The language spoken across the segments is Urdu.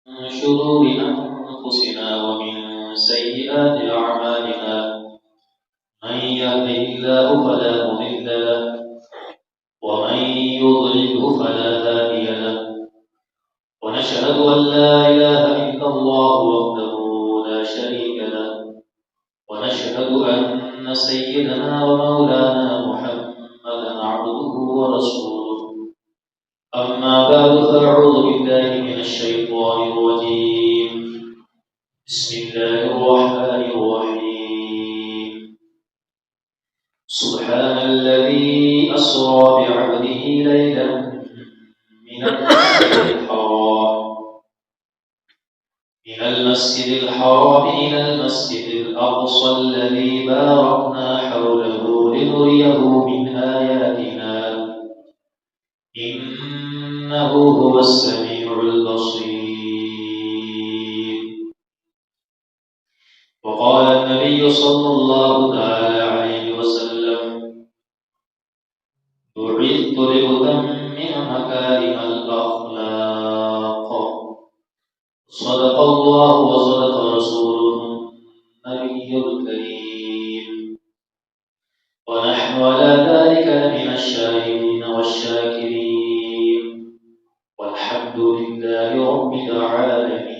من شرور أنفسنا ومن سيئات أعمالنا من يهده الله فلا مضل له ومن يضلله فلا هادي له ونشهد أن لا إله إلا الله وحده لا شريك له ونشهد أن سيدنا ومولانا محمدا عبده ورسوله أما بعد فأعوذ بالله من الشيطان الرجيم بسم الله الرحمن الرحيم سبحان الذي أسرى بعبده ليلا من المسجد الحرام إلى المسجد الأقصى الذي باركنا حوله لنريه من آياتنا إنه هو السميع البصير. وقال النبي صلى الله تعالى عليه وسلم بعثت لأتمم مكارم الأخلاق. صدق الله وصدق رسوله النبي الكريم ونحن على ذلك لمن الشاهدين والشاكرين والحمد لله رب العالمين.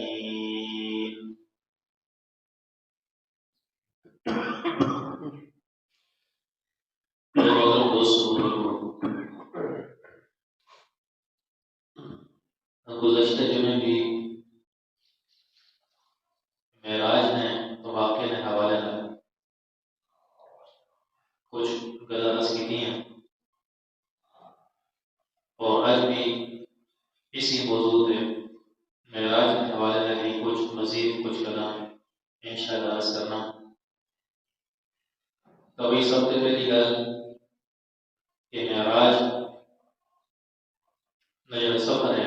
گزشتہ جمعے بھی معراج نے تو واقعے نے حوالے میں کچھ گزارش کی ہیں اور آج بھی اسی موضوع پہ معراج کے حوالے میں بھی کچھ مزید کچھ کلام انشاءاللہ عرض کرنا. کبھی سب سے پہلی گل کہ معراج میں جو سفر ہے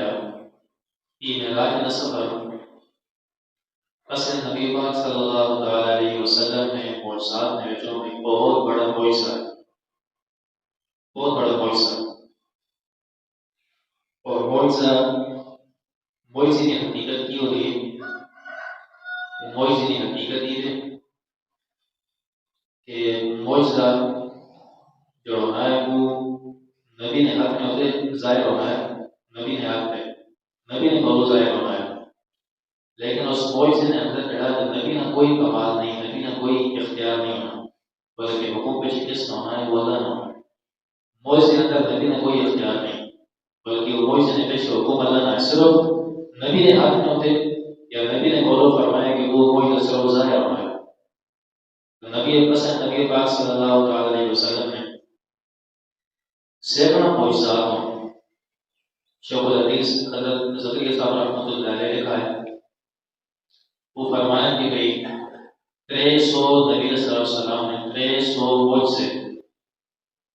یہ معراج کا سفر اصل نبی پاک صلی اللہ علیہ وسلم نے معجزات میں جو ایک بہت بڑا معجزہ ہے، بہت بڑا معجزہ. اور معجزے کی حقیقت کی ہوئی ہے، معجزے کی حقیقت یہ ہے کہ معجزہ جو ہونا ہے وہ نبی نے ہاتھ میں ہوتے ظاہر ہونا ہے، نبی نے ہاتھ میں نبی نے بہت ظاہر ہونا ہے، لیکن اس معجزے نے اندر چڑھا تو نبی نے کوئی کمال نہیں، نبی نے کوئی اختیار نہیں ہونا، بلکہ حکم پہ جس نہ ہونا ہے وہ اللہ نہ ہونا ہے. معجزے کے اندر نبی نے کوئی اختیار نہیں، بلکہ وہ معجزے نے پیش حکم اللہ نہ ہے. صرف نبی نے ہاتھ میں ہوتے یا نبی نے غور فرمایا کہ وہ معجزہ صرف ظاہر ہونا ہے. نبی پسند نبی پاک صلی اللہ علیہ وسلم نے سینکڑوں معجزات ہوں. شیخ الحدیث حضرت زکریا صاحب رحمۃ اللہ علیہ لکھا ہے، وہ فرمایا کہ بھئی 300 نبی صلی اللہ علیہ وسلم نے 300 معجزے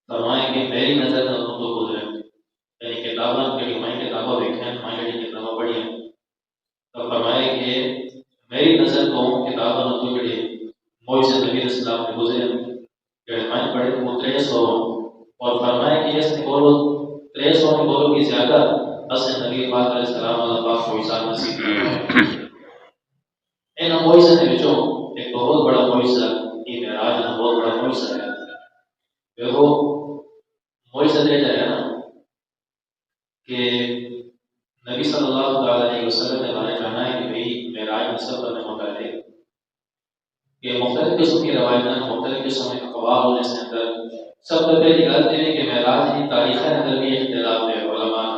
فرمایا کہ میری نظر میں ان کو گزرے، یعنی کتاباں جڑی میں کتاباں دیکھیں میں جڑی کتاباں پڑھی ہیں تو فرمایا کہ میری نظر کو کتاباں تو جڑی معجزے نبی صلی اللہ علیہ وسلم نے گزرے جڑے میں پڑھے وہ 300 اور فرمایا کہ اس نے بولو 300 میں بولو کہ زیادہ اصل نبی پاک علیہ السلام اللہ پاک معجزات نصیب کیے. ان معجزے نے وچوں ایک بہت بڑا معجزہ یہ معراج کا بہت بڑا معجزہ ہے. دیکھو معجزہ یہ ہے نا کہ نبی صلی اللہ علیہ وسلم نے ہمارے جانا ہے کہ بھئی معراج میں سفر میں متعلق کہ مختلف قسم کی روایتیں مختلف قسم کے اقوال ہونے سے اندر سب سے پہلی بات یہ ہے کہ معراج کی تاریخ اندر بھی اختلاف ہے علماء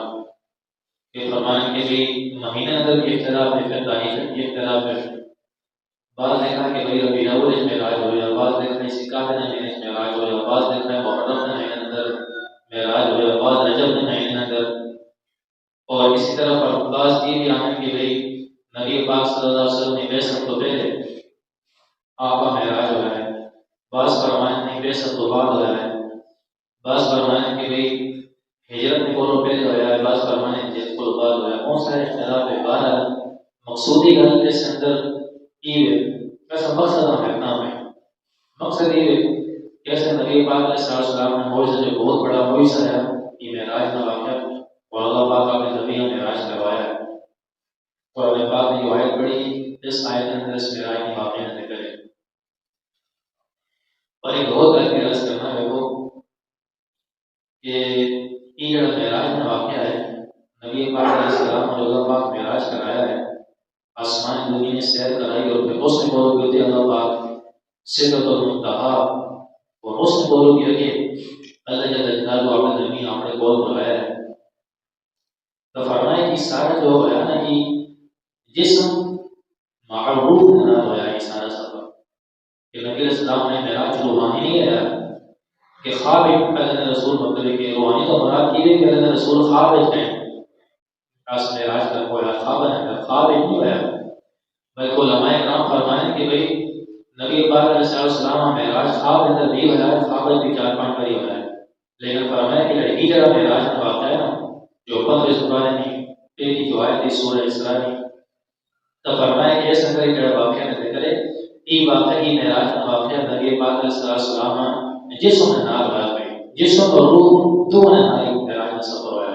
کے فرمانے کے بھی مہینے اندر بھی اختلاف ہے، پھر تاریخ کی اختلاف ہے. بعض دیکھا کہ بھئی ربیع الاول میں معراج ہو یا بعض دیکھا ہے سکاہ میں معراج ہو یا بعض دیکھا ہے محرم میں اندر معراج ہو یا بعض رجب میں اندر. اور اسی طرح بعض یہ بھی آئیں کہ بھئی نبی پاک صلی اللہ علیہ وسلم نے بعثت تو پہلے آپ کا معراج ہو رہا ہے، بعض فرمائیں نہیں بعثت تو بعد ہو رہا ہے، بعض فرمائیں کہ بھئی ہجرت میں بولو پہلے ہوا ہے، بعض فرمائیں ہجرت کو بعد ہوا ہے. بہت سارے اختلاف ہے. بہرحال مقصودی گل اس اندر یہ ہے ایسا مقصد ہم رکھنا ہے. مقصد یہ ہے کہ ایسے نبی پاک علیہ السلام نے معجزہ جو بہت بڑا معجزہ ہے یہ معراج کا واقعہ اور اللہ پاک آپ نے نبی معراج کروایا ہے. قرآن پاک نے جو آیت پڑھی اس آیت کے اندر اس معراج کی واقعہ ذکر ہے. اور ایک اور بات کی عرض کرنا ہے وہ کہ یہ جو معراج کا واقعہ ہے نبی پاک علیہ السلام نے اللہ پاک معراج کرایا ہے آسمان دنیا میں سیر کرائی اور پھر اس نے بولو کہ اللہ پاک سدرۃ المنتہا اور اس نے بولو کہ اللہ جل جلالہ آپ نے نبی آپ نے بول بلایا ہے تو فرمایا کہ سارا جو ہے نا کہ جسم معروف نہ ہوا یہ سارا سفر کہ نبی علیہ السلام نے معراج روحانی نہیں آیا کہ خواب ایک اللہ رسول مطلب کہ روحانی تو مراد کی ہے کہ اللہ رسول خواب ہے اس معراج کا کوئی خواب ہے خواب ایک نہیں ہوا بلکہ علماء کرام فرمائیں کہ بھئی نبی پاک علیہ السلام معراج خواب اندر نہیں ہوا ہے خواب بھی 4-5 بار ہی ہوا ہے لیکن فرمایا کہ لڑکی جگہ معراج کا واقعہ ہے نا جو 15 سورہ میں پہلی جو آیت ہے سورہ اسراء میں تو فرمایا کہ اس اندر ایک واقعہ میں ذکر ہے یہ واقعہ کی معراج کا واقعہ نبی پاک علیہ السلام جسم میں نار ہوا ہے جسم اور روح دونوں نے معراج کا سفر ہوا ہے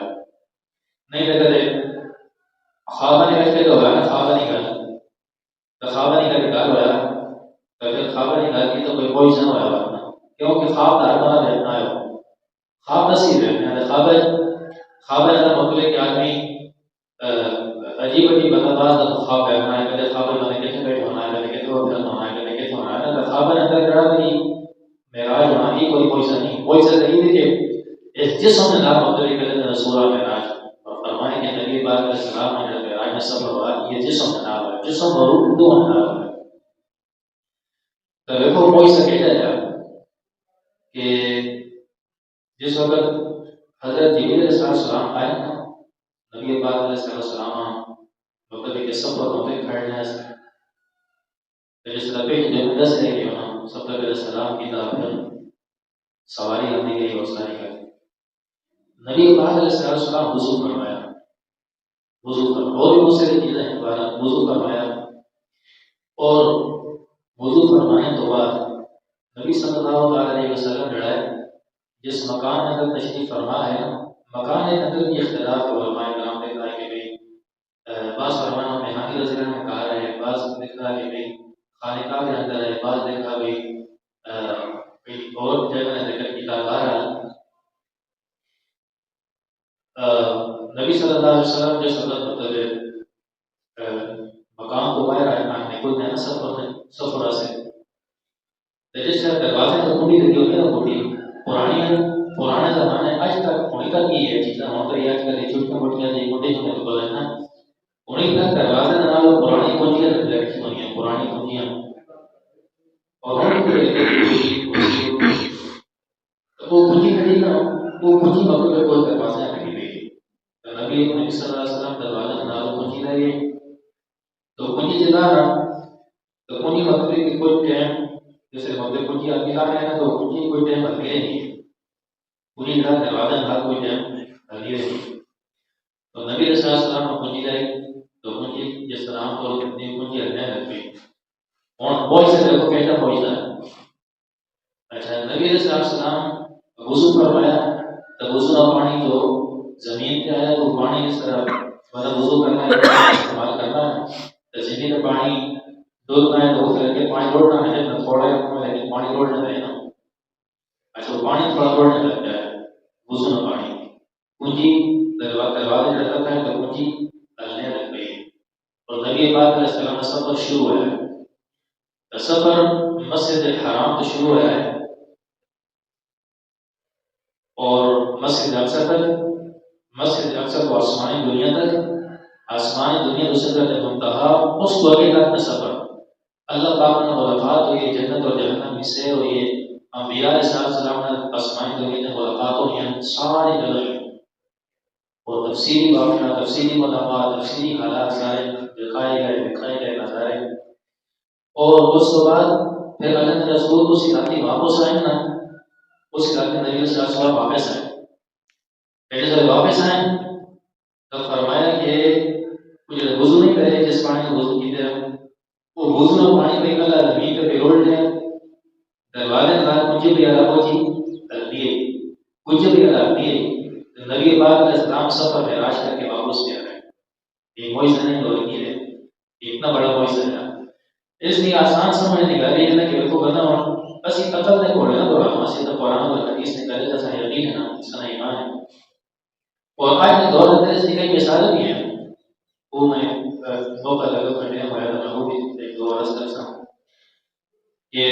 نہیں لگا خواب نے کہتے تو ہوا نا خواب نہیں کر تو خواب نہیں کر کے گھر ہوا تو پھر خواب نہیں کر کی تو کوئی پوزیشن ہوا ورنہ کیونکہ خواب دار بنا رہنا ہے خواب نصیب ہے خواب کا مطلب ہے کہ آدمی عجیب عجیب بنداز خواب کرنا ہے کہتے خواب میں کیسے بیٹھ ہونا ہے کہتے وہ پھر ہونا ہے کہتے ہونا ہے نا خواب اندر کرا نہیں معراج ہونا کی کوئی پوزیشن نہیں پوزیشن نہیں ہے کہ اس جسم میں نام مطلب کہ رسول معراج اور فرمائے کہ نبی پاک علیہ السلام نے جب معراج میں سفر ہوا یہ جسم میں نام ہے جسم اور روح دونوں نام ہے تو دیکھو کوئی سکے جائے کہ جس وقت حضرت جبریل علیہ السلام آئے نا نبی پاک علیہ السلام مطلب کہ سفر ہوتے کھڑے ہیں جس طرح پہ جو دس ہے کہ انہوں سب علیہ السلام کی طرف سواری آتی گئی اور ساری کر نبی پاک علیہ السلام وضو فرمایا اور بھی بہت ساری چیزیں ہیں وضو فرمایا اور وضو فرمانے تو بعد نبی صلی اللہ علیہ وسلم لڑائے جس مکان میں اگر تشریف فرما ہے مکان کے اندر بھی اختلاف علماء کرام نے کہا کہ بھئی بعض فرمانا میں حاضر رضی اللہ نے کہا ہے بعض دیکھا کہ بھئی خانقاہ کے اندر ہے بعض دیکھا بھئی اور جگہ نے ذکر کی تاغار نبی صلی اللہ علیہ وسلم جو سفر مطلب مقام کو باہر آئے کہاں نکل ہے سفر سے جس طرح دروازے تو کنڈی لگی ہوتی ہے نا کنڈی پرانے زمانے آج تک ہونے تک یہ ہے چیزیں ہوں تو یہ آج کل چھوٹی موٹیاں جو کنڈی ہونے تو بولے نا انہیں تک دروازے نہ لو پرانی کنڈیاں رکھی ہوئی ہیں پرانی کنڈیاں اور وہ کنڈی کھڑی نا وہ کنڈی مطلب کوئی دروازہ نہیں لگی نبی صلی اللہ علیہ وسلم دروازہ نہ لو کنڈی لگی تو کنڈی جگہ تو کنڈی مطلب کہ کوئی ٹائم جیسے مطلب کنڈی آدمی لا رہے ہیں تو کنڈی کوئی ٹائم لگے نہیں پوری طرح دروازہ نہ کوئی ٹائم لگے نہیں تو نبی علیہ السلام کو کنڈی لائی تو کنڈی جس طرح کو کنڈی رکھنے لگ گئی اور بہت سے دیکھو کیسا پہنچتا ہے اچھا نبی علیہ السلام وضو فرمایا تو وضو کا پانی جو زمین پہ آیا وہ پانی اس طرح مطلب وضو کرنا ہے استعمال کرنا ہے تو زمین کا پانی دودھ میں تو پھر کے پانی روڑنا ہے نہ تھوڑا ہے لیکن پانی روڑنا ہے نا اچھا پانی تھوڑا روڑنے لگتا ہے وضو کا پانی کنجی دروازے لگتا ہے تو کنجی ڈالنے لگ گئی اور نبی پاک علیہ السلام کا سفر شروع ہوا ہے تو سفر مسجد الحرام تو شروع ہوا ہے اور مسجد اقصی کو آسمانی دنیا تک آسمانی دنیا تو سدرۃ المنتہا اس کو آگے تک کا سفر اللہ پاک نے ملاقات ہوئی جنت اور جہنم میں سے اور یہ انبیاء علیہ السلام نے آسمانی دنیا میں ملاقات ہوئی سارے جگہ اور تفصیلی واقعہ تفصیلی ملاقات تفصیلی حالات سارے دکھائے گئے نظارے اور اس کے بعد پھر اللہ کے رسول کو سکھاتی واپس آئے نا اس علاقے میں نبی صلی اللہ علیہ وسلم واپس آئے پہلے جب واپس آئے تو فرمایا کہ کچھ وضو نہیں کرے جس پانی میں وضو کیتے ہیں وہ وضو میں پانی پہ نکلا زمین پہ روڑ لیا دروازے کے بعد مجھے بھی الگ ہو دیے مجھے بھی الگ دیے نبی پاک علیہ السلام سفر میں راج کر کے واپس کیا ہے یہ موجزہ نہیں ہو رہی ہے اتنا بڑا معجزہ ہے. اس لیے آسان سمجھنے کا یہ ہے کہ دیکھو بنا اسی عقل نے بولے نا قرآن سے تو قرآن اور حدیث نے کہا جیسا یقین ہے نا اس کا ایمان ہے. اور آج کے دور میں اس کی کئی مثالیں بھی ہیں. وہ میں موقع لگا کرنے ہمارا وہ بھی ایک دو عرض کرتا ہوں کہ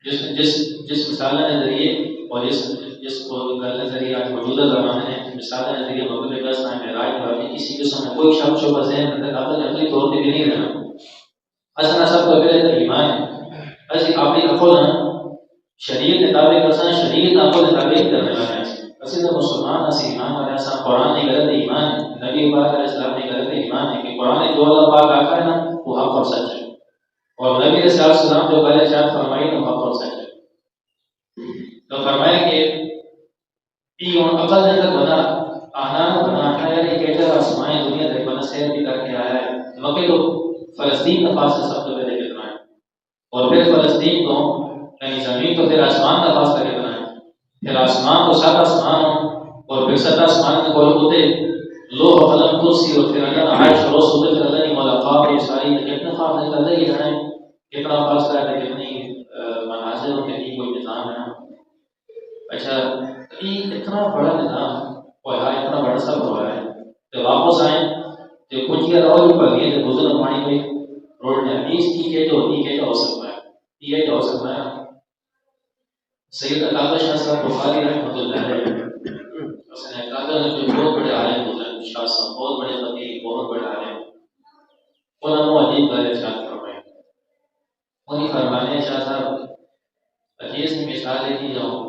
جس جس جس مثال کے ذریعے اور جس کو کرنے ذریعے آج موجودہ زمانے میں مثال کے ذریعے مغرب کا اسلام معراج میں کسی قسم میں کوئی شک شبہ ذہن اندر عقلی طور پہ بھی نہیں رہنا. اصل سب کو پہلے تو ایمان ہے. اسی آپ نے رکھو نا شریعت کے تابع کرنا شریعت آپ کو تابع کرنے والا ہے. اسی تو مسلمان اسی ایمان والے ایسا قرآن نہیں غلط ایمان ہے. نبی پاک علیہ السلام نے غلط ایمان ہے کہ قرآن جو اللہ پاک آتا ہے نا وہ حق اور سچ ہے. اور نبی علیہ السلام جو پہلے شاید فرمائی وہ حق اور سچ ہے. تو فرمایا کہ یہ عقل نے تک بنا آنا بنا ہے یہ کہتا ہے آسمائیں دنیا تک بنا سیر بھی کر کے آیا ہے. مکہ تو فلسطین کا فاصلہ سب سے پہلے کتنا ہے اور پھر فلسطین کو یعنی زمین تو پھر آسمان کا فاصلہ کتنا ہے. پھر آسمان کو سات آسمان اور پھر سات آسمان کے بول ہوتے لو قلم کرسی اور پھر اللہ عرش روز ہوتے پھر اللہ کی ملاقات یہ ساری کتنے فاصلے کر رہے ہیں کتنا فاصلہ ہے کتنی مناظر اور کتنی کوئی نظام ہے. اچھا یہ اتنا بڑا نظام اور اتنا بڑا سب ہو رہا ہے کہ واپس آئیں کہ کچھ یہ رہو بھی پڑ گئی کہ بزرگ پانی پہ روڈ میں بیس ٹھیک ہے ہو سکتا ہے ٹھیک ہے ہو سکتا ہے. سید عطا شاہ صاحب بخاری رحمۃ اللہ علیہ اس نے کہا جو بہت بڑے عالم ہوتے ہیں شاہ صاحب بہت بڑے فقیر بہت بڑے عالم علماء عجیب کا ارشاد فرمائے. انہیں فرمانے شاہ صاحب عجیب سی مثال ہے کہ جاؤ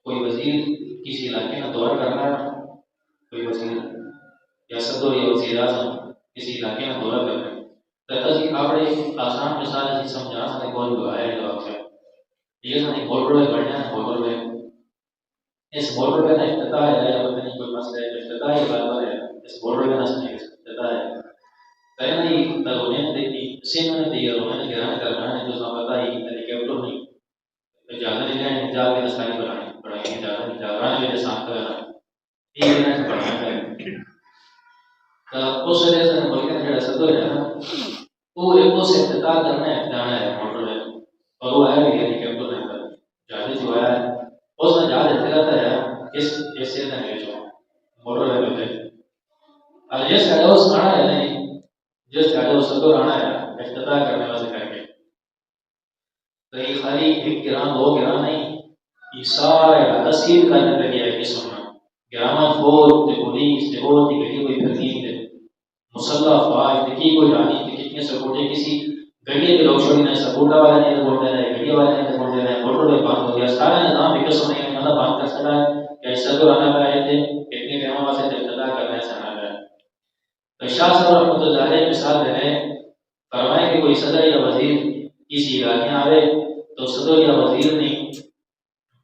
کوئی وزیر کسی علاقے میں دور کر رہا ہے کوئی وزیر یا صدر یا وزیر اعظم کسی علاقے میں دورہ کر رہے ہیں تو اسی آپ آسان مثال ہے سمجھا سکتے کوئی بغایا جواب ہے یہ نہیں موٹر وے بڑھنا ہے. موٹر وے اس موٹر وے کا افتتاح ہے یا پتہ نہیں کوئی مسئلہ ہے افتتاح ہی بات ہے اس موٹر وے کا افتتاح ہے پہلے ہی ترونیں دیکھی سین نے دیا انہوں نے گرہن کرنا ہے جو پتہ ہی ہیلی کاپٹر نہیں اجازت نہیں لیں اجازت کے رسائی بڑھائیں اجازت میرے ساتھ کرنا یہ ہے بڑھنا ہے. اس وجہ سے ملک نے جو صدر ہے نا وہ ایک دو سے افتتاح کرنا ہے جانا ہے موٹر وے اور وہ آیا بھی ہیلی کاپٹر نہیں جہاز جو آیا ہے اس میں جہاز ایسے رہتا ہے اس جیسے نہیں جو موٹر وے پہ اور جس جہاز آنا ہے نہیں جس جہاز صدر آنا ہے افتتاح کرنے والے کر کے تو یہ خالی ایک گرام دو گرام نہیں یہ سارے تسکین کرنے لگے ہے کس میں گرامہ فوج پولیس دیور کی گڑی کوئی ترتیب ہے مسلح افواج کی کوئی رانی کی کتنے سپورٹ ہے کسی گڑی کے لوگ چھوڑی نہیں سپورٹا والے نہیں بول رہے ہیں گڑی والے نہیں بول رہے ہیں موٹر وے بند ہو گیا سارا نظام ایک سمے میں مطلب بند کر سکتا ہے کہ صدر آنا پائے تھے کتنے ٹائم واسطے ابتدا کرنے سے آنا ہے. تو شاہ صاحب رحمۃ اللہ علیہ مثال دے رہے ہیں فرمائے کہ کوئی صدر یا وزیر کسی علاقے میں آئے تو صدر یا وزیر نے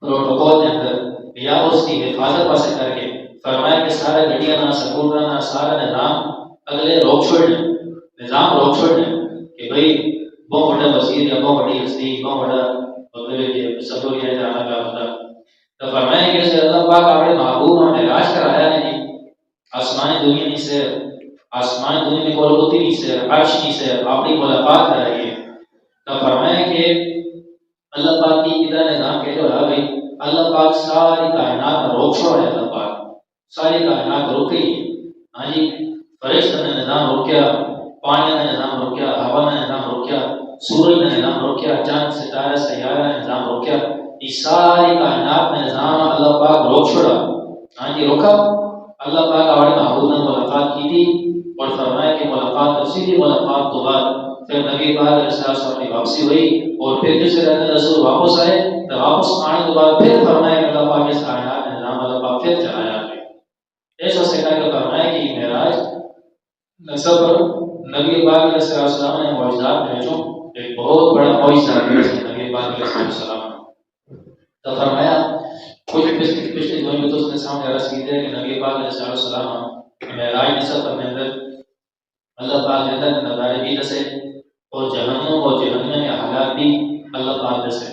پروٹوکول کے اندر یا اس کی حفاظت پاسے کر کے فرمایا کہ سارا گڑیاں نہ سپورٹ نہ سارا نظام اگلے روک چھوڑ دیں نظام روک چھوڑ دیں کہ بھئی بہت بڑا وزیر یا بہت بڑی ہستی بہت بڑا مطلب صدر یا جانا کا مطلب تو فرمایا کہ اسے اللہ پاک اپنے محبوب اور معراج کرایا نہیں آسمان دنیا نہیں سے آسمان دنیا میں بول ہوتی نہیں سے عرش نہیں سے اپنی ملاقات کر رہی ہے. تو فرمایا کہ اللہ پاک کی ادھر نظام کہتے ہو رہا بھائی اللہ پاک ساری کائنات روک چھوڑ ہے. اللہ پاک ساری کائنات روک گئی ہاں جی فرشتوں نے نظام روکیا پانی نے نظام روکیا ہوا نے نظام روکیا سورج نے نظام روکیا چاند ستارہ سیارہ نے نظام روکیا یہ ساری کائنات میں نظام اللہ پاک روک چھوڑا ہاں جی روکا. اللہ پاک ہمارے محبوب نے ملاقات کی تھی اور فرمایا کہ ملاقات تفصیلی ملاقات تو بعد پھر نبی پاک علیہ السلام کی واپسی ہوئی اور پھر جس رہتے رسول واپس آئے تو واپس آنے کے بعد پھر فرمایا کہ اللہ پاک اس کائنات میں نظام اللہ پاک پھر چلایا ایسا سے کہا کہ فرمایا کہ معراج سفر نبی پاک علیہ السلام نے معجزات بھیجو ایک بہت بڑا معجزہ نبی پاک علیہ السلام تو فرمایا کچھ پچھلے دنوں میں تو اس نے سامنے عرض کی ہے کہ نبی پاک علیہ السلام معراج کے سفر میں اندر اللہ پاک نے نظارے بھی دسے اور جہنم میں حالات بھی اللہ پاک دسے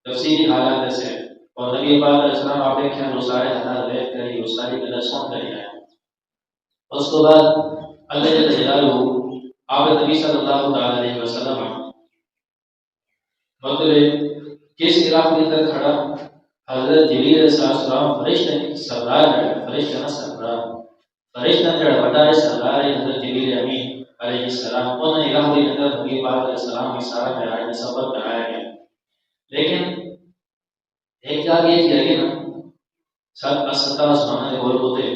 تفصیلی حالات دسے اور نبی پاک علیہ السلام آپ دیکھیں وہ سارے حالات دیکھ کر وہ ساری قدر سن کر آئے. اس کے بعد اللہ جل جلالہ آپ نبی صلی اللہ تعالی علیہ وسلم مطلب کس علاقے کے اندر کھڑا حضرت جبریل علیہ السلام فرشتے سردار ہے، فرشتے نہ سردار، فرشتے جڑا بڑا ہے سردار ہے حضرت جبریل امین علیہ السلام، انہوں نے علاقے کے اندر نبی پاک علیہ السلام کی سارا معراج میں سفر کرایا گیا۔ لیکن ایک جگہ یہ جگہ نا سات استا آسمان کے گول ہوتے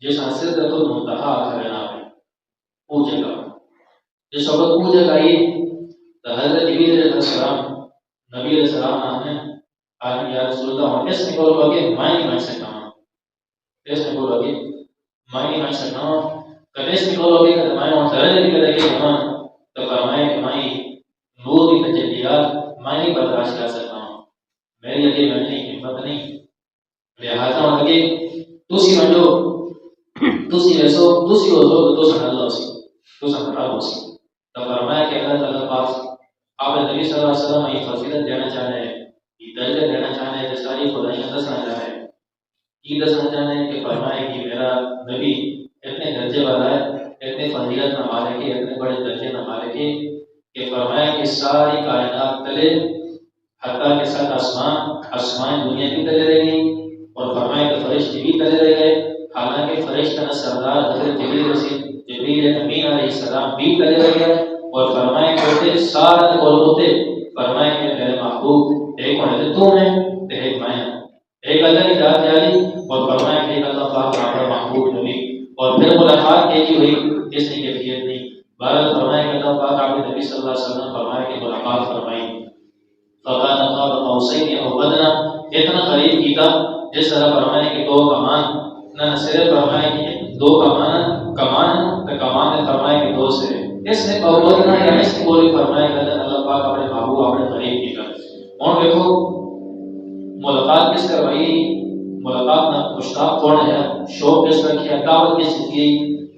جس حاصل کا تو منتہا آخر نام ہے وہ جگہ جس وقت وہ جگہ یہ تو حضرت جبریل علیہ السلام نبی علیہ السلام نے آج یا رسول اللہ اس میں بولو کہ میں نہیں مان سکتا ہوں، اس میں بولو کہ میں نہیں مان سکتا ہوں، کبھی اس میں بولو کہ میں وہاں درجہ بھی کرے کہ ہم تو فرمائے کہ میں نور کی تجلیات میں نہیں برداشت کر سکتا ہوں، میری لگے میں نہیں ہمت نہیں، لہذا وہاں لگے تسی منجو تسی ایسو تسی ہو تو سن اللہ سی تو سن اللہ سی تو فرمایا کہ اللہ تعالیٰ پاس آپ نبی صلی اللہ علیہ وسلم یہ فضیلت دینا چاہتے ہیں، یہ درجہ دینا چاہتے ہیں، جو ساری خدائیاں دسنا چاہتے ہیں، یہ دسنا چاہتے ہیں کہ فرمائے کہ میرا نبی اتنے درجے والا ہے، اتنے فضیلت نہ مالک ہے، اتنے بڑے درجے نہ مالک ہے کہ فرمایا کہ ساری کائنات تلے حتیٰ کے ساتھ آسمان دنیا کی تلے رہ گئی اور فرمایا کہ فرشتے بھی تلے رہ گئے، حالانکہ فرشتہ نہ سردار حضرت جبریل امین علیہ السلام بھی تلے رہ گئے اور فرمایا کہ ہوتے سارے بول ہوتے فرمایا کہ میرے محبوب ایک ہونے تو میں ایک میں ایک اللہ کی ذات جاری اور فرمایا کہ اللہ پاک ہمارا محبوب نبی اور پھر ملاقات کی ہوئی جس نے کیفیت نہیں بہرحال فرمایا کہ اللہ پاک آپ نبی صلی اللہ علیہ وسلم فرمایا کہ ملاقات فرمائی فقال قاب قوسین او ادنی اتنا قریب کیتا جس طرح فرمایا کہ دو کمان نہ صرف فرمایا کہ دو کمان فرمایا کہ دو سے اس نے بولنا یا اس نے بولی فرمایا کہ اللہ پاک اپنے محبوب اپنے قریب کیتا اور دیکھو ملاقات کس کروائی ملاقات نہ مشتاق کون ہے شوق کس کا کیا دعوت کس کی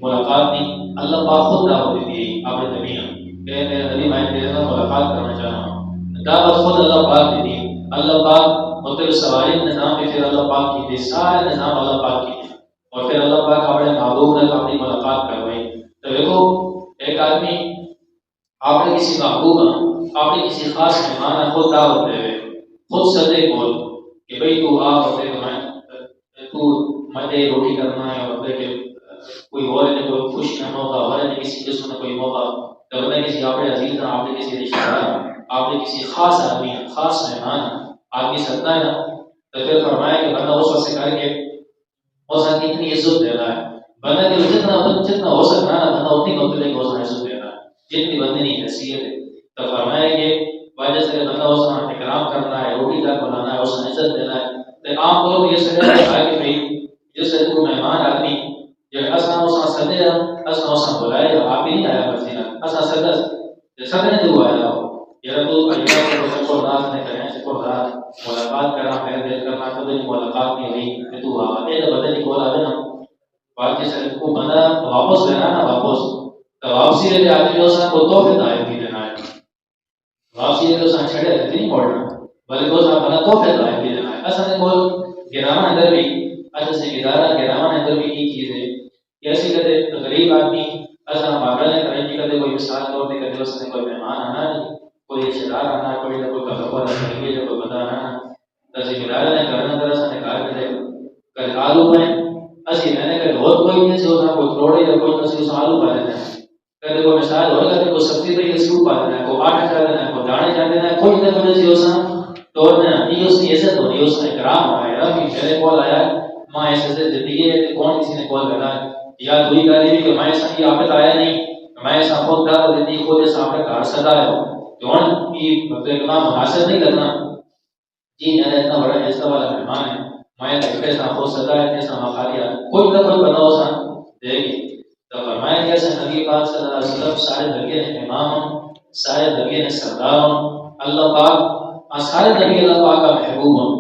ملاقات نہیں اللہ پاک خود دعوت دی اپنے نبی کہ میرے نبی میں تیرے ساتھ ملاقات کرنا چاہ رہا ہوں دعوت خود اللہ پاک نے دی اللہ پاک مطلب سواری نظام پہ پھر اللہ پاک کی تھی سارے نظام اللہ پاک کی اور پھر اللہ پاک اپنے محبوب نے اپنی ملاقات کروائی تو دیکھو ایک آدمی آپ نے کسی محبوب آپ نے کسی خاص مہمان خود دعوت دے ہوئے خود صدے بول کہ بھئی تو آپ ہوتے تو مدے روٹی کرنا ہے اور کہ کوئی اور نے کوئی خوش نہ موقع اور نے کسی قسم نے کوئی موقع تو نے کسی آپ عزیز نے آپ نے کسی رشتہ دار آپ نے کسی خاص آدمی خاص مہمان آدمی سدنا ہے نا تو پھر فرمایا کہ بندہ اس وقت سے کر کے اس نے اتنی عزت دینا ہے بندہ کے جتنا ہو سکتا ہے بندہ اتنی مطلب کو اس نے عزت دینا ہے جتنی بندے کی حیثیت ہے تو فرمایا کہ وجہ سے بندہ اس کا اکرام کرنا ہے روٹی تک بنانا ہے اس نے عزت دینا ہے تو عام طور پر یہ سمجھا جاتا ہے کہ بھائی جس سے کوئی مہمان آدمی جب اساں اس کا سدے اساں اس کا بلائے آپ ہی نہیں آیا مسجد اساں سدے سدے نے جو آیا ہو یہ تو اللہ کو راز نے کرے شکر راز ملاقات کرنا پھر دل کرنا تو دل ملاقات نہیں ہوئی کہ تو آ اے بدل کو آ نا باقی سے کو بندہ واپس لینا نا واپس تو واپسی لے آدمی اس کو تحفے دائیں بھی دینا ہے واپسی لے اس چھڑے نہیں موڑنا بلکہ اس بنا تحفے دائیں بھی دینا ہے اصل میں بول گراما اندر بھی اچھا سے ادارہ گراما اندر بھی یہ چیز ہے کہ ایسی کہتے غریب آدمی اصل ہمارا نے کریں جی کہتے کوئی مثال طور پہ کہتے اس نے کوئی مہمان آنا نہیں کوئی رشتہ دار آنا کوئی نہ کوئی کبر آنا کوئی بندہ آنا تسی ادارہ نے کرنا طرح سے کار کرے کر آلو میں اسی میں نے کہ بہت کوئی نہیں سے اس نے کوئی کروڑے یا کوئی کسی اس آلو پا دینا ہے کہتے کوئی مثال ہو کہتے کوئی سبزی پہ یہ سوپ پا دینا ہے کوئی آٹا چاہ دینا ہے کوئی دانے چاہ دینا ہے کوئی نہ کوئی سے اس نے توڑنا یہ اس کی عزت ہونی اس کا اکرام ہو رہا ہے کہ میرے کال آیا ماں ایسے سے زندگی ہے کون کسی نے کال کرنا ہے یا دوئی کہہ دی کہ میں ایسا کی آفت آیا نہیں میں ایسا خود کر دیتی خود ایسا آپ کا گھر سدا ہے جون کی مطلب اتنا مناسب نہیں کرنا جی میں اتنا بڑا ایسا والا مہمان ہے میں ایسا خود سدا ہے ایسا مخالیا کوئی نہ کوئی بتاؤ سا دے گی تو فرمایا کہ ایسے نبی پاک صلی اللہ علیہ وسلم سارے درگے نے امام سارے درگے نے سردار اللہ پاک سارے نبی اللہ پاک کا محبوب ہوں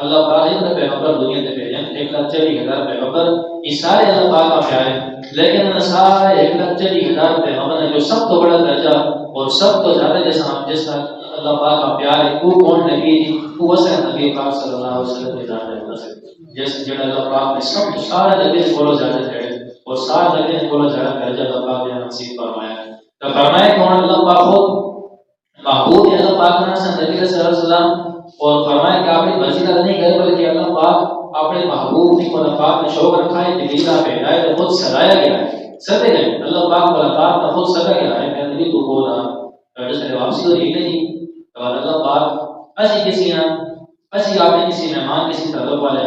اللہ پاک نے پیغمبر دنیا میں بھیجے 1,40,000 پیغمبر یہ سارے اللہ پاک کا پیارے لیکن ان سارے 1,40,000 پیغمبر نے جو سب تو بڑا درجہ اور سب تو زیادہ جس کا اللہ پاک کا پیار ہے وہ کون نبی وہ وسع نبی پاک صلی اللہ علیہ وسلم کی ذات ہے جیسے جڑا اللہ پاک نے سب سارے نبی سے بولو زیادہ ہے اور ساتھ لگے نے بولا جا درجہ اللہ پاک نے نصیب فرمایا تو فرمایا کہ اللہ پاک خود محبوب ہے اللہ پاک نے نبی صلی اللہ علیہ وسلم اور فرمایا کہ آپ نے مسجد نہیں گئے بلکہ اللہ پاک اپنے محبوب کی ملاقات میں شوق رکھا ہے جبریل پہ ہدایت خود سدایا گیا ہے سدے گئے اللہ پاک ملاقات میں خود سدا گیا ہے میں نبی کو بول رہا جیسے واپسی ہو رہی نہیں تو اللہ پاک اسی کسی نے اسی آپ نے کسی مہمان کسی تعلق والے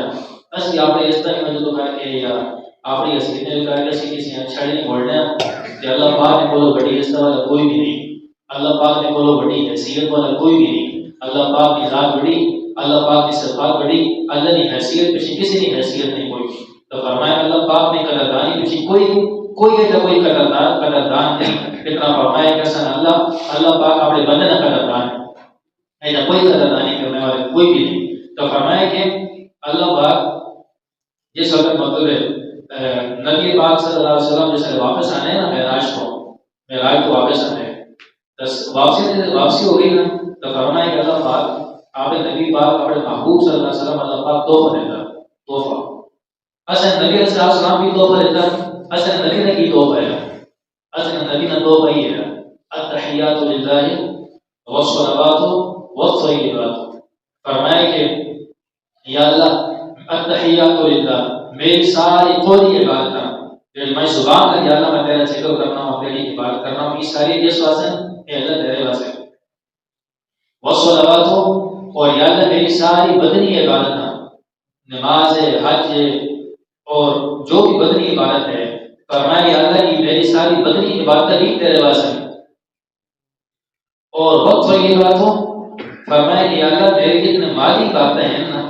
اسی آپ نے اس طرح مجھے کر کے یا آپ نے اس نے کر کے کسی اچھا نہیں بولنا کہ اللہ پاک نے بولو بڑی اس طرح کوئی بھی نہیں اللہ پاک نے بولو بڑی حیثیت والا کوئی بھی نہیں اللہ پاک کی ذات بڑی اللہ پاک کی صفات بڑی اللہ کی حیثیت پیچھے کسی کی حیثیت نہیں کوئی تو فرمایا اللہ پاک نے قدردانی پیچھے کوئی قدردان نہیں کتنا فرمایا کہ سن اللہ پاک اپنے بندے نہ قدردان ہے ایسا کوئی قدردانی کرنے والے کوئی بھی نہیں تو فرمایا کہ اللہ پاک جس وقت مطلب نبی پاک صلی اللہ علیہ وسلم جیسے واپس آنے نا معراج کو واپس آنے واپسی ہو گئی نا تو فرمایا کہ اللہ پاک آپ نبی پاک اپنے محبوب صلی اللہ علیہ وسلم اللہ پاک تحفہ دیتا تحفہ اصل نبی صلی اللہ علیہ وسلم بھی تحفہ دیتا اصل نبی نے کی تحفہ ہے اصل نبی نے تحفہ ہی ہے التحیات للہ والصلوات والطیبات فرمایا کہ یا اللہ التحیات للہ میری ساری قولی عبادت میں زبان کا یا اللہ میں تیرا ذکر کرنا ہوں تیری عبادت کرنا ہوں یہ ساری جس واسطے اے اللہ تیرے واسطے والصلوات اور یا اللہ میری ساری بدنی عبادت نماز حج اور جو بھی بدنی عبادت ہے فرمایا یا اللہ کی میری ساری بدنی عبادت بھی تیرے واسطے اور وقت وہی باتوں فرمایا کہ یا اللہ میری جتنے مالی باتیں ہیں نا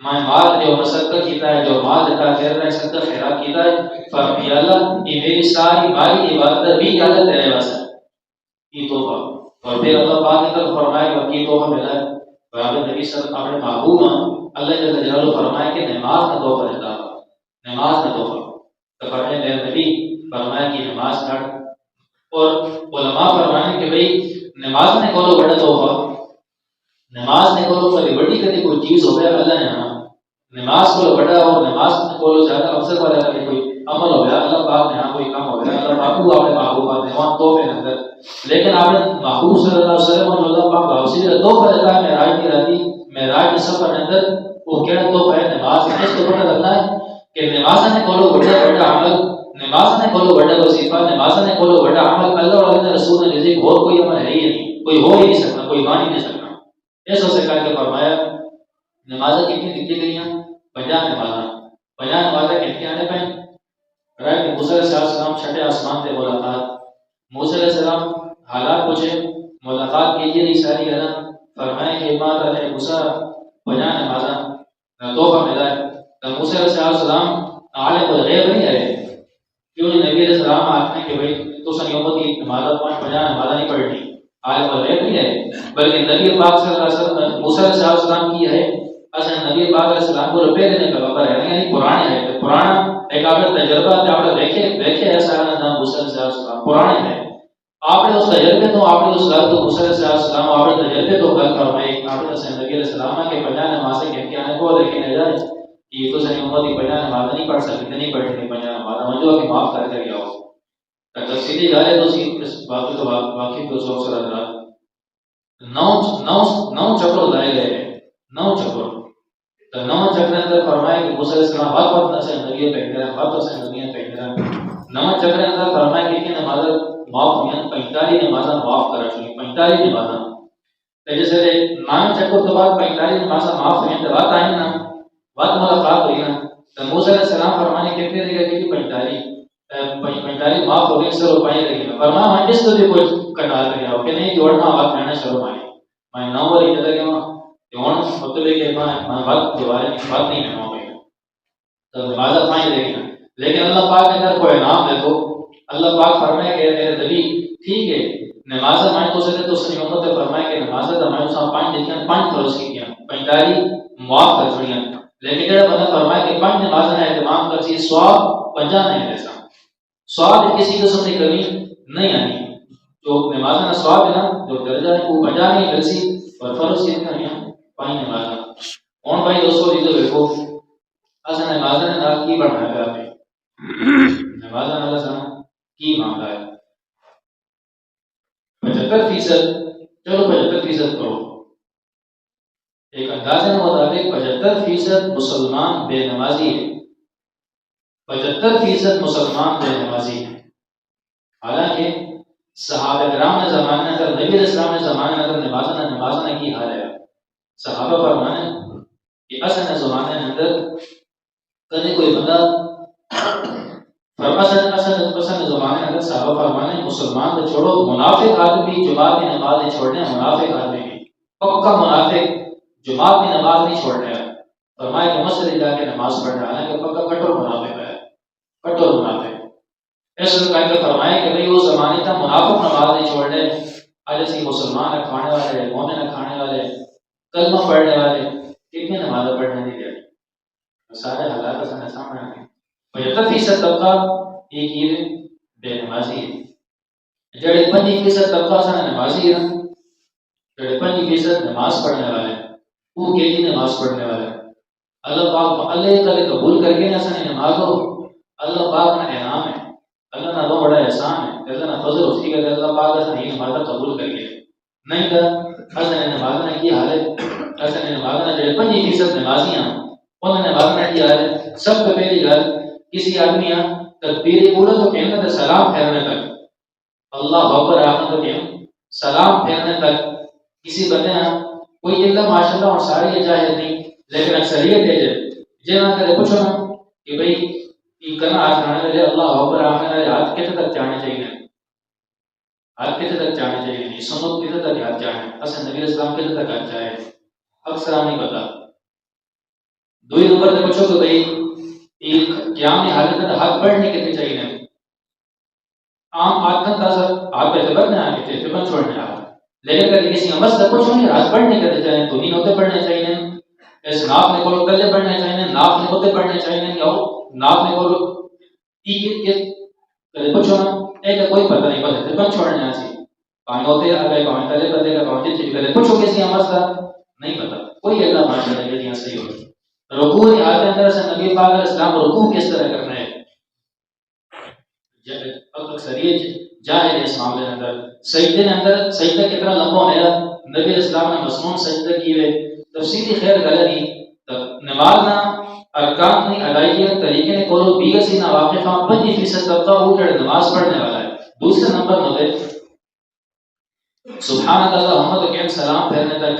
میں مال جو مسقط کیتا ہے جو مال دیتا ہے تیرے صدقہ خیرات کیتا ہے فرمایا یا اللہ یہ میری ساری مالی عبادت بھی یا اللہ تیرے واسطے یہ تحفہ اور پھر اللہ پاک نے کل فرمایا کہ یہ تحفہ ملا ہے برابر نبی صلی اللہ علیہ وسلم اپنے محبوب اللہ جل جلالہ فرمایا کہ نماز کا تحفہ دیتا ہے نماز کا تحفہ تو فرمایا میرے نبی فرمایا کہ نماز پڑھ اور علماء فرمایا کہ بھئی نماز نے کولو بڑا تحفہ نماز نے کولو کبھی بڑی کبھی کوئی چیز ہو گیا اللہ نے نماز کو بڑا اور نماز کو زیادہ افضل والا کبھی کوئی عمل ہو گیا اللہ پاک نے کوئی کام ہو گیا اللہ پاک کو اپنے محبوب نے وہاں تحفے اندر لیکن آپ نے محبوب صلی اللہ علیہ وسلم اور اللہ پاک واپسی کا تحفہ دیتا ہے معراج کی راتی معراج کے سفر اندر وہ کیا تحفہ ہے نماز اس کو پتہ لگتا ہے کہ نماز نے کولو بڑا عمل نماز نے کولو بڑا وظیفہ نماز نے کولو بڑا عمل اللہ اور اللہ رسول نے رزق اور کوئی عمل ہے ہی نہیں کوئی ہو ہی نہیں سکتا کوئی مان ہی نہیں سکتا ایسا سے کہا کہ فرمایا نمازیں کتنی لکھی گئی ہیں 50 نمازیں کتنی آنے پہ رائے کہ موسیٰ علیہ السلام چھٹے آسمان سے ملاقات موسیٰ علیہ السلام حالات پوچھے ملاقات کیجیے نہیں ساری ہے نا فرمایا کہ بات ہے موسیٰ 50 نمازیں تحفہ ملا ہے تو موسیٰ علیہ السلام عالم الغیب نہیں ہے کیوں نہیں نبی علیہ السلام آتے ہیں کہ بھائی تو سن یوم کی نمازیں 50 نمازیں نہیں پڑھنی عالم الغیب نہیں ہے بلکہ نبی پاک صلی اللہ علیہ وسلم موسیٰ علیہ السلام کی ہے اصل نبی پاک علیہ السلام کو روپے دینے کا خبر ہے یعنی قرآن ہے قرآن ایک آپ نے تجربہ آپ نے دیکھے ایسا نام موسیٰ علیہ السلام قرآن ہے آپ نے اس تجربے تو آپ نے اس گھر تو موسیٰ علیہ السلام آپ نے تجربے تو گھر فرمائے آپ نے نبی علیہ السلام کے 50 نمازیں کہہ کے آنے کو لیکن جائے کہ تو صحیح امت کی 50 نمازیں نہیں پڑھ سکتے نہیں پڑھیں 50 نمازیں مجھے کہ معاف کر کے گیا ہو تفصیلی جائے تو اس باقی تو واقعی تو سو سر حضرات 9 چکر لائے گئے ہیں 9 چکر تو 9 چکر اندر فرمایا کہ موسیٰ علیہ السلام وقت سے نبی پہنچ وقت سے نبی پہنچ 9 چکر اندر فرمایا کہ نمازیں معاف ہوئی 45 نمازیں معاف کر رکھی 45 نمازیں جیسے 9 چکر کے بعد 45 نمازیں معاف ہوئی تو بات آئی نا بات ملاقات ہوئی نا تو موسیٰ علیہ السلام فرمانے کتنے رہے گا کہ 45 معاف ہو گئے سر پائے رہے گا فرمایا میں جس کو بھی کوئی کٹال کر گیا کہ نہیں جوڑنا بات کہنا شروع آئی میں 9 بار ادھر گیا جوڑ مطلب ہے کہ میں بات دوبارہ بات نہیں کرنا ہوگا تو نمازہ پائیں رہے گا لیکن اللہ پاک نے اگر کوئی انعام دے تو اللہ پاک فرمائے کہ میرے نبی ٹھیک ہے نمازہ میں تو سے تو سنی امت نے فرمایا کہ نمازہ تو میں اس میں 5 دیکھیں 5 فرض کی کیا 45 معاف کر چھڑیاں لیکن جب اللہ فرمایا کہ 5 نمازہ نے اہتمام کر چیز ثواب 50 نہیں ایسا ثواب کسی قسم کی کمی نہیں آنی جو نماز کا ثواب ہے نا جو درجہ ہے وہ 50 نہیں بلسی اور فرض کتنا ہے 5 نمازہ کون بھائی دوستو دیدو دیکھو اصل نماز نے نال کی بڑھایا ہے آپ نے نماز اللہ سنا کی معاملہ ہے 75%. چلو 75% کرو. ایک اندازے کے مطابق 75% مسلمان بے نمازی ہے. 75% مسلمان بے نمازی ہے. حالانکہ صحابہ کرام نے زمانے اگر نبی علیہ السلام نے زمانے اگر نمازنا کی حال ہے. صحابہ فرمانے کہ اصل زمانے اندر کدی کوئی بندہ اصل زمانے اندر صحابہ فرمانے مسلمان تو چھوڑو منافق آدمی جماعت کی نماز نہیں چھوڑنے. منافق آدمی بھی پکا منافق جماعت کی نماز نہیں چھوڑ رہا. فرمایا کہ مسجد جا کے نماز پڑھ رہا ہے کہ پکا کٹور منافق ہے. کٹور منافق ایسے کہ فرمایا کہ بھئی وہ زمانے تھا منافق نماز نہیں چھوڑ رہے. آج اسی مسلمان کھانے والے مومن کھانے والے کلمہ پڑھنے والے کتنے نمازیں پڑھنے نہیں دے. سارے حالات کا سامنے آ گئے. 75% طبقہ ایک یہ بے نمازی ہے. جڑے 25% طبقہ سارا نمازی ہے. جڑے 25% نماز پڑھنے والے وہ کیلی نماز پڑھنے والے اللہ پاک اللہ تعالی قبول کر کے نہ سنے نماز ہو. اللہ پاک کا انعام ہے. اللہ کا بہت بڑا احسان ہے. اللہ کا فضل اسی کا اللہ پاک کا نہیں نماز قبول کر کے نہیں تھا. حسن نماز نے کی حالت حسن نماز نے جڑے 25% نمازی ہیں انہوں نے نماز نے کی حالت. سب سے پہلی گل کسی آدمی تکبیر اولا تو کہنا تھا سلام پھیرنے تک اللہ اکبر آخر تو کہنا سلام پھیرنے تک کسی بندے کوئی اللہ ماشاءاللہ اور ساری جاہل نہیں لیکن اکثریت ہے جے نہ کرے پوچھو نا کہ بھئی یہ کرنا ہاتھ کھانے والے اللہ اکبر آخر والے ہاتھ کتنے تک جانے چاہیے. ہاتھ کتنے تک جانے چاہیے. سنت کتنے تک ہاتھ جانے اصل نبی اسلام کتنے تک ہاتھ جائے اکثر نہیں پتا. دوئی نمبر سے پوچھو کہ بھئی ایک قیام حالت میں ہاتھ بڑھنے کتنے چاہیے. عام آدمی کا سر آپ پہ بڑھنے آ کے تھے بند چھوڑنے آ لیکن اگر کسی عمل سے پوچھو نہیں ہاتھ بڑھنے کرتے چاہیے تو نہیں ہوتے پڑھنے چاہیے. ایسے ناپ نے بولو کلے پڑھنے چاہیے ناپ نے ہوتے پڑھنے چاہیے یا ناپ نے بولو کلے پوچھو نا ایک کوئی پتہ نہیں پتہ بند چھوڑنے آ سی پانی ہوتے آگے پانی کلے پتہ کا پانی جتنے کلے پوچھو کسی عمل سے نہیں پتہ کوئی اللہ ماشاءاللہ یہ یہاں صحیح ہو. رکوع کی حالت اندر سے نبی پاک علیہ السلام رکوع کس طرح کرنا ہے اکثریت جاہل اس معاملے اندر. سجدے کے اندر سجدہ کتنا لمبا ہونا نبی علیہ السلام نے مسنون سجدہ کیے تفصیلی خیر غلط نہیں نماز نہ ارکان نہیں ادائیگی طریقے نے کولو بیگا سی نہ واقف ہم 25% طبقہ وہ جڑے نماز پڑھنے والا ہے. دوسرے نمبر ہوتے سبحان اللہ محمد کہم سلام پھیرنے تک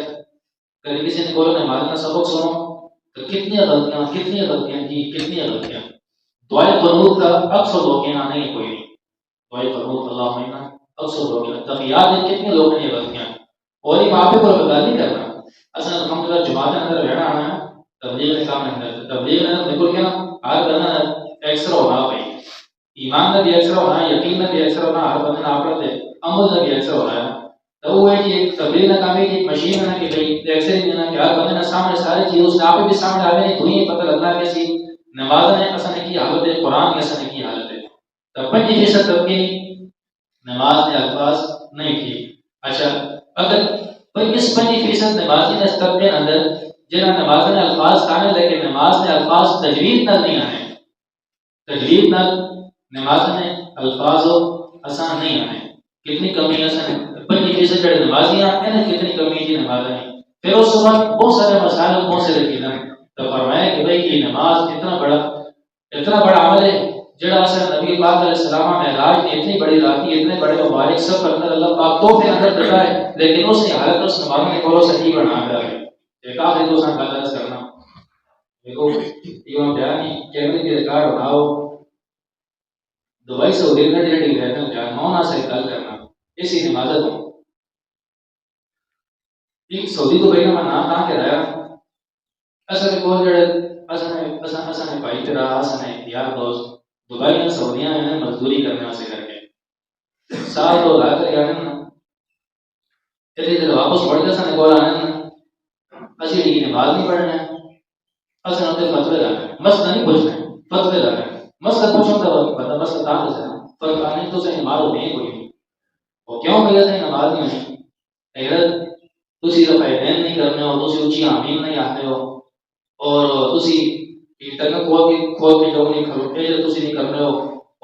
کبھی کسی نے کولو نماز نہ سبق سنو تو کتنی غلطیاں کی. دعائے قنوت کا اکثر لوگ یہاں نہیں کوئی نہیں. دعائے قنوت اللہ مہینہ اکثر لوگ تقیات ہیں کتنے لوگ نے یہ غلطیاں اور یہ وہاں پہ کوئی بتا نہیں کرنا. اصل الحمدللہ جماعت کے اندر رہنا آنا ہے تبلیغ کے کام اندر تبلیغ کے اندر نکل گیا ہر بندہ ایکسٹرا ہونا بھائی ایمان کا بھی ایکسٹرا ہونا ہے یقین کا بھی ایکسٹرا ہونا ہر بندے آپ رہتے عمل کا بھی ایکسٹرا ہونا ہے. تو وہ ہے کہ ایک تبلیغ کا کام ہے کہ ایک مشین ہے کہ بھائی ایکسٹرا نہیں دینا کہ ہر بندے سامنے ساری چیزیں اس نے آپ بھی سامنے آ گئی تو یہ پتہ لگنا کیسی نماز نے اصل کی حالت ہے قرآن کی اصل کی حالت ہے. تو 25% تک کی نماز نے الفاظ نہیں کی. اچھا اگر 25% نمازی نے اس طبقے اندر جنہاں نماز نے الفاظ کھانے لیکن نماز نے الفاظ تجوید نہ نہیں آنے تجوید نہ نماز نے الفاظ آسان نہیں آنے کتنی کمی آسان 25% جڑے نمازی آتے ہیں کتنی کمی کی نماز نہیں. پھر اس وقت بہت سارے مسائل بہت سے رکھیے تو فرمایا کہ بھائی یہ نماز اتنا بڑا عمل ہے جڑا اصل نبی پاک علیہ السلام معراج نے اتنی بڑی راتی اتنے بڑے مبارک سب اندر اللہ پاک تو پھر اندر دیتا ہے لیکن اس کی حالت اس نماز نے کو صحیح بنا کر ہے. ایک آخری تو سان غلط کرنا دیکھو یہ بیان نہیں کیمرے کی ریکارڈ بناؤ دبئی سعودی میں ڈیلیٹنگ رہتا ہے بیان مونا سے گل کرنا اسی نماز کو ایک سعودی دبئی کا میں نام کہاں کے رہا اصل کو جڑے اصل بھائی تیرا اصل یار دوست دبئی میں سعودیاں میں مزدوری کرنے سے کر کے سال 2 لاکھ کر آنے نا اتنے واپس پڑھ کے سن کو آنے نا اسی کی نماز نہیں پڑھنا اصل ہوتے فتوے لانا مسئلہ نہیں پوچھنا فتوے لانا مسئلہ پوچھو تو بتا مسئلہ کہاں سے فتوہ آنے تو سے نماز ہوتی ہے کوئی نہیں وہ کیوں بھیا سے نماز نہیں ہوئی اگر تسی رفعین نہیں کرنے ہو تسی اونچی آمین نہیں آتے ہو اور تسی تک کھول کے جو نہیں کھلوتے جو تسی نہیں کرنے ہو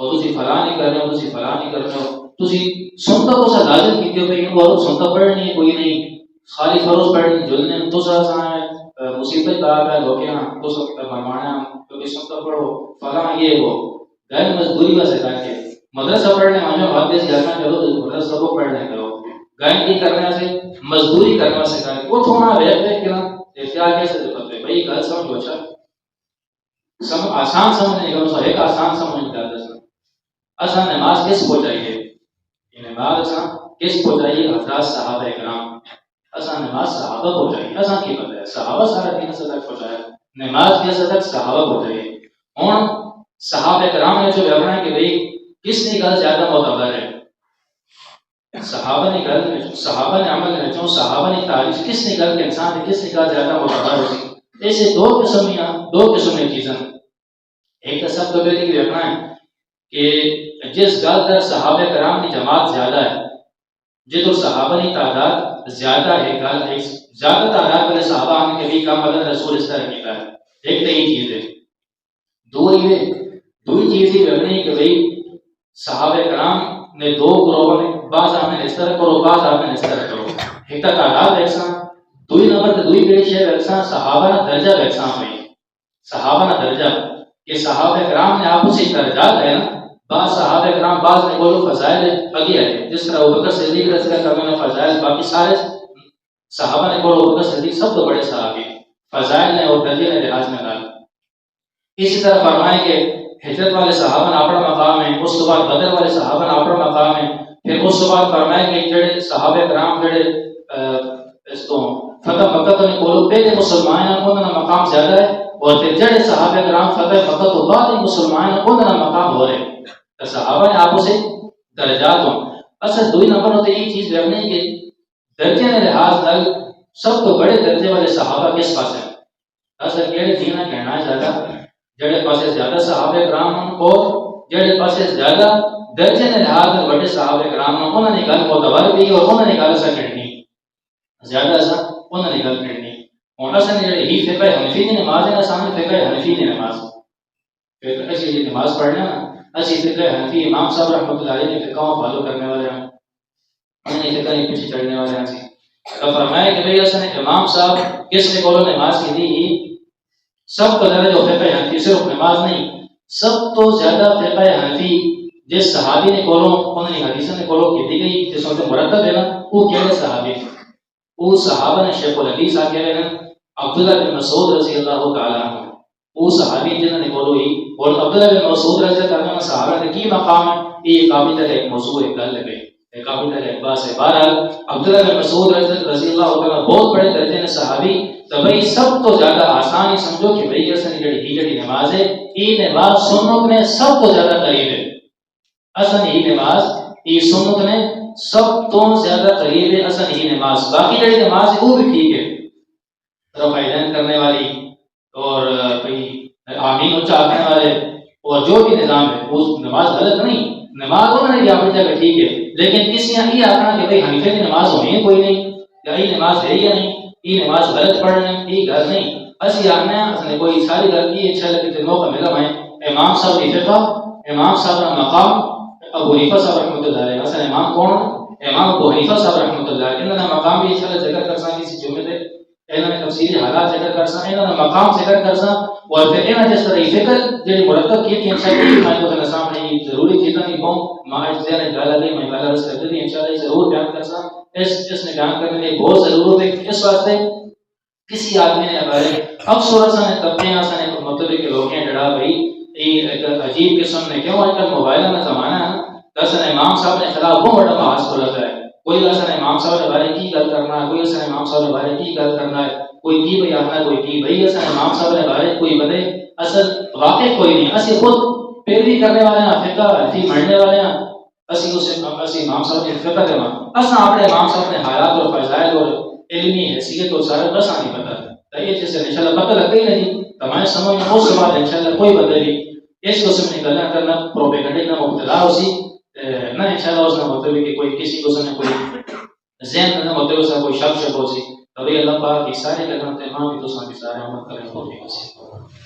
اور تسی فلاں نہیں کر رہے ہو، تسی فلاں نہیں کر رہے ہو، تسی سنتا کو سا لازم کی کہ بھئی وہ سنتا پڑھنی ہے کوئی نہیں، خالی فروز پڑھنی جلنے تو سا مصیبت کا آ لوکیاں تو سب فرمانا کبھی سنتا پڑھو فلاں یہ وہ غیر مزدوری واسے کر کے مدرسہ پڑھنے آنے بات بیس گھرنا کرو تو مدرسہ کو پڑھنے کرو غیر کی کرنے سے مزدوری کرنے سے کر وہ تھوڑا ویب ہے کہ نا احتیاط کیسے دکھتے ہیں بھائی گل سمجھو اچھا سب آسان سمجھنے کا ایک آسان سمجھنے کا آسان نماز کس کو چاہیے یہ نماز کس کو چاہیے حضرات صحابہ کرام آسان نماز صحابہ کو چاہیے آسان کی بات ہے صحابہ سارا دین سے تک پہنچایا نماز کی حد تک صحابہ کو چاہیے اور صحابہ کرام نے جو بیان ہے کہ بھئی کس نے گل زیادہ معتبر ہے صحابہ نے گل صحابہ نے عمل ہے جو صحابہ نے تعریف کس نے گل کے انسان ہے کس نے گل زیادہ معتبر ہے ایسے دو قسم کی چیزیں ایک تو سب تو پہلے کی بیان ہے کہ جس گل در صحابہ کرام کی جماعت زیادہ ہے جی تو صحابہ کی تعداد زیادہ ہے گل ایک زیادہ تعداد والے صحابہ ہم کبھی کم اللہ رسول اس طرح کیتا ہے ایک تو یہ چیز ہے دوسری چیز یہ رکھنی کہ بھئی صحابہ کرام نے دو گروہوں میں بعض آپ نے اس طرح کرو بعض آپ نے اس طرح کرو ایک تو تعداد ایسا دوئی نمبر تو دوئی بڑی شہر ایسا صحابہ نہ درجہ ایسا ہوئی صحابہ نہ درجہ کہ صحابہ کرام نے آپ اسی درجات ہے نا بعض صحابہ کرام بعض نے بولو فضائل بگی ہے جس طرح ابوبکر صدیق رضی اللہ عنہ نے فضائل باقی سارے صحابہ نے بولو ابوبکر صدیق سب تو بڑے صحابی فضائل نے اور درجے نے لحاظ میں ڈال اسی طرح فرمائیں کہ ہجرت والے صحابہ نے اپنا مقام ہے اس کے بعد بدر والے صحابہ نے اپنا مقام ہے پھر اس کے بعد فرمائیں کہ جڑے صحابہ کرام جڑے اس کو فتح مکہ تو نہیں بولو پہلے مسلمان ہیں انہوں نے مقام زیادہ ہے اور پھر جڑے صحابہ کرام فتح مکہ تو بعد مسلمان ہیں انہوں نے مقام ہو رہے تو صحابہ نے آپ اسے درجات ہوں اصل دوئی نمبر ہوتے یہ چیز رکھنے کہ درجے نے لحاظ نال سب تو بڑے درجے والے صحابہ کس پاس ہیں اصل کیڑے دینا کہنا ہے زیادہ جڑے پاسے زیادہ صحابہ کرام اور جڑے پاسے زیادہ درجے نے لحاظ میں بڑے صحابہ کرام انہوں نے گل معتبر بھی اور انہوں نے گل ایسا کہنی زیادہ ایسا انہوں نے گل کہنی اور اصل جڑے ہی فقہ حنفی کی نماز ہے نا سامنے فقہ حنفی کی نماز فقہ ایسی یہ نماز پڑھنا نا ایسی فقہ حنفی امام صاحب رحمۃ اللہ علیہ نے فقہ فالو کرنے والے ہیں انہیں فقہ کے پیچھے چڑھنے والے ہیں تو فرمایا کہ بھئی اصل امام صاحب کس نے بولو نماز کی دی سب کا درجہ فقہ حنفی صرف نماز نہیں سب تو زیادہ فقہ حنفی جس صحابی نے بولو انہوں نے حدیث نے بولو کی دی گئی جس وقت مرتب ہے نا وہ کہڑے صحابی وہ صحابہ نے شیخ الحدیث آ کے ہیں عبداللہ بن مسعود رضی اللہ تعالیٰ عنہ وہ صحابی جنہوں نے بولو ہی اور عبداللہ بن مسعود رضی اللہ عنہ صحابہ نے کی مقام ہے یہ قابل ہے ایک موضوع ہے گل ہے ایک قابل ہے ایک بات ہے بہرحال عبداللہ بن مسعود رضی اللہ تعالیٰ بہت بڑے درجے نے صحابی تو بھئی سب تو زیادہ آسان ہی سمجھو کہ بھئی اصل جڑی نماز ہے یہ نماز سنت میں سب تو زیادہ قریب ہے اصل یہ نماز یہ سنت میں سب تو زیادہ قریب ہے اصل یہ نماز باقی جڑی نماز ہے وہ بھی ٹھیک ہے رفع یدین کرنے والی اور آمین اونچا آنے والے اور جو بھی نظام ہے وہ نماز غلط نہیں نماز انہوں نے بھی اپنی جگہ ٹھیک ہے لیکن کسی نے یہ آخنا کہ بھئی حنیفے کی نماز ہونی ہے کوئی نہیں یا یہ نماز ہے یا نہیں یہ نماز غلط پڑھ رہے ہیں یہ غلط نہیں اسی آخنا ہے اصل کوئی ساری غلطی اچھا لگے تو موقع ملا ہے امام صاحب کی فقہ امام صاحب کا مقام ابو حنیفہ صاحب رحمۃ اللہ علیہ اصل امام کون امام ابو حنیفہ صاحب رحمۃ اللہ علیہ انہوں نے مقام بھی اچھا ذکر کر سکیں کسی جمعے میں انہوں نے تفصیلی حالات ذکر کر سکیں انہوں نے مقام ذکر کر سکیں اور پھر انہوں جس طرح فکر جڑی مرتب کی تھی انشاءاللہ میں تو سامنے ضروری چیزیں نہیں کہوں ماں ذہن میں ڈالا گئی میں گالا رس کر دی انشاءاللہ ضرور بیان کر سکیں اس نے بیان کرنے میں بہت ضرورت ہے اس واسطے کسی آدمی نے بارے اب سورہ نے تبتے آسانے کو مطلب ہے کہ لوگ ہیں جڑا بھئی یہ ایک عجیب قسم میں کیوں آج کل موبائل میں زمانہ ہے دسن امام صاحب نے خلاف بہت بڑا بحث کھولا ہے کوئی اصل امام صاحب کے بارے کی گل کرنا ہے کوئی اصل امام صاحب کے بارے کی گل کرنا ہے کوئی کی بیان ہے کوئی کی بھئی اصل امام صاحب کے بارے کوئی بنے اصل واقع کوئی نہیں اسی خود پیروی کرنے والے ہیں فقہ حنفی ماننے والے ہیں اسی امام صاحب کی فقہ کے اصل اپنے امام صاحب نے حالات اور فضائل اور علمی حیثیت اور سارے بس نہیں پتہ ہے یہ چیز انشاءاللہ پتہ لگ گئی نہیں تمہیں سمجھ میں اس کے بعد انشاءاللہ کوئی بدلے نہیں اس قسم کی گلاں کرنا پروپیگنڈے کا مبتلا ہو سی نہ انشاءاللہ اس کا مطلب ہے کہ کوئی کسی کو سنے کوئی ذہن کا مطلب سے کوئی شک ہو سی تبھی اللہ پاک کی ساری گلاں تمام بھی تو سارے عمل کریں تو ٹھیک ہے